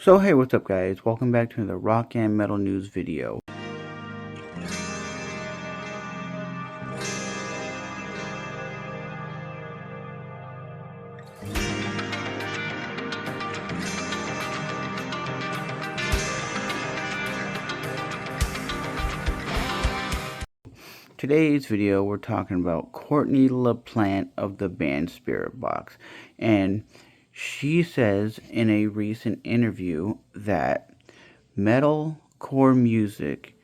So hey, what's up guys? Welcome back to another rock and metal news video. Today's video we're talking about Courtney LaPlante of the band Spiritbox, and she says in a recent interview that metalcore music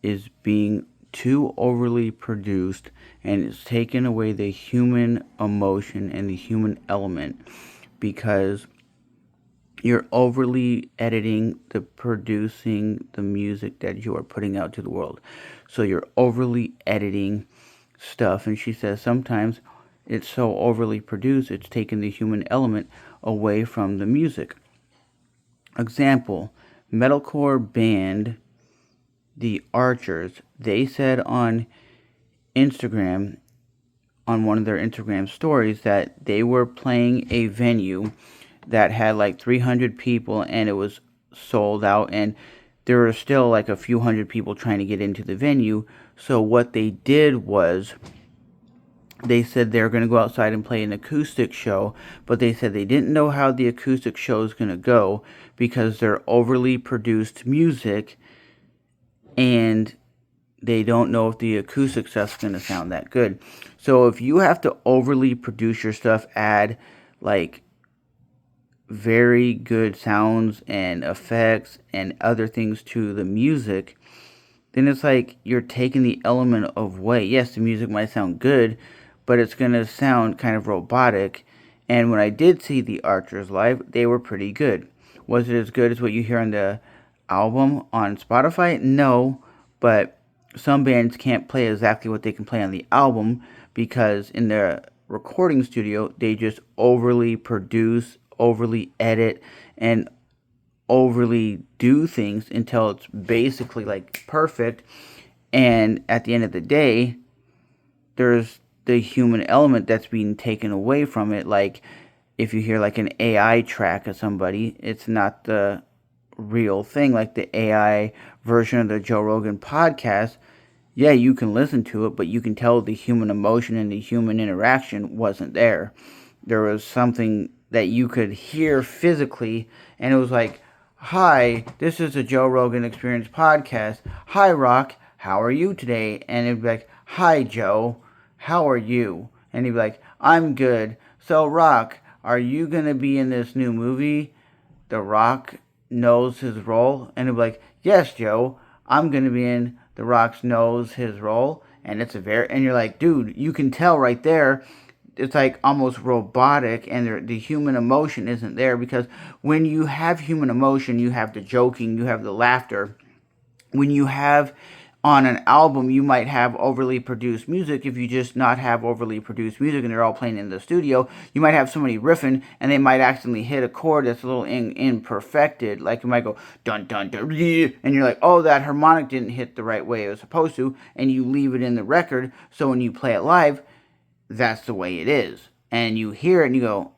is being too overly produced and it's taken away the human emotion and the human element because you're overly editing the producing the music that you are putting out to the world. So you're overly editing stuff, and she says sometimes it's so overly produced it's taking the human element away from the music. Example, metalcore band The Archers, they said on Instagram, on one of their Instagram stories, that they were playing a venue that had like 300 people and it was sold out, and there were still like a few hundred people trying to get into the venue. So what they did was they said they were going to go outside and play an acoustic show, but they said they didn't know how the acoustic show is going to go because they're overly produced music and they don't know if the acoustic stuff's going to sound that good. So if you have to overly produce your stuff, add like very good sounds and effects and other things to the music, then it's like you're taking the element away. Yes, the music might sound good, but it's going to sound kind of robotic. And when I did see the Archers live, they were pretty good. Was it as good as what you hear on the album on Spotify? No, but some bands can't play exactly what they can play on the album because in their recording studio, they just overly produce, overly edit, and overly do things until it's basically like perfect. And at the end of the day, there's the human element that's being taken away from it. Like if you hear like an AI track of somebody, it's not the real thing. Like the AI version of the Joe Rogan podcast, yeah, you can listen to it, but you can tell the human emotion and the human interaction wasn't there. There was something that you could hear physically, and it was like, hi, this is the Joe Rogan Experience podcast. Hi, Rock, how are you today? And it'd be like, hi, Joe, how are you? And he'd be like, I'm good. So, Rock, are you going to be in this new movie? The Rock knows his role. And he'd be like, yes, Joe, I'm going to be in The Rock's knows his role. And it's and you're like, dude, you can tell right there. It's like almost robotic, and the human emotion isn't there, because when you have human emotion, you have the joking, you have the laughter. When you have on an album, you might have overly produced music. If you just not have overly produced music and they're all playing in the studio, you might have somebody riffing and they might accidentally hit a chord that's a little imperfected. Like it might go dun dun dun, and you're like, oh, that harmonic didn't hit the right way it was supposed to, and you leave it in the record. So when you play it live, that's the way it is. And you hear it and you go,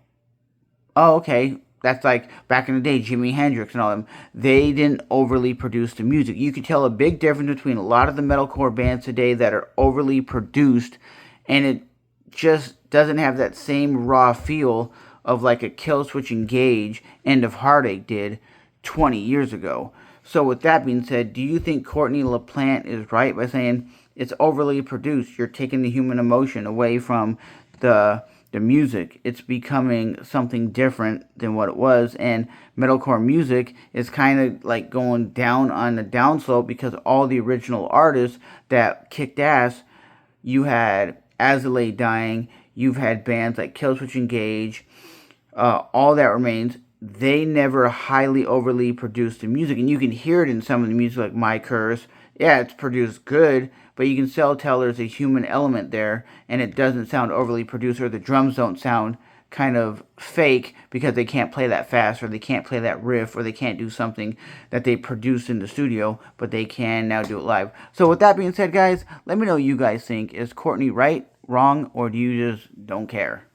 oh, okay. That's like back in the day, Jimi Hendrix and all them. They didn't overly produce the music. You could tell a big difference between a lot of the metalcore bands today that are overly produced, and it just doesn't have that same raw feel of like a Killswitch Engage, End of Heartache did 20 years ago. So with that being said, do you think Courtney LaPlante is right by saying it's overly produced? You're taking the human emotion away from the music. It's becoming something different than what it was, and metalcore music is kind of like going down on the downslope because all the original artists that kicked ass, you had As I Lay Dying, you've had bands like Killswitch Engage, All That Remains. They never highly overly produced the music, and you can hear it in some of the music like My Curse. Yeah, it's produced good, but you can still tell there's a human element there, and it doesn't sound overly produced, or the drums don't sound kind of fake because they can't play that fast, or they can't play that riff, or they can't do something that they produced in the studio, but they can now do it live. So with that being said, guys, let me know what you guys think. Is Courtney right, wrong, or do you just don't care?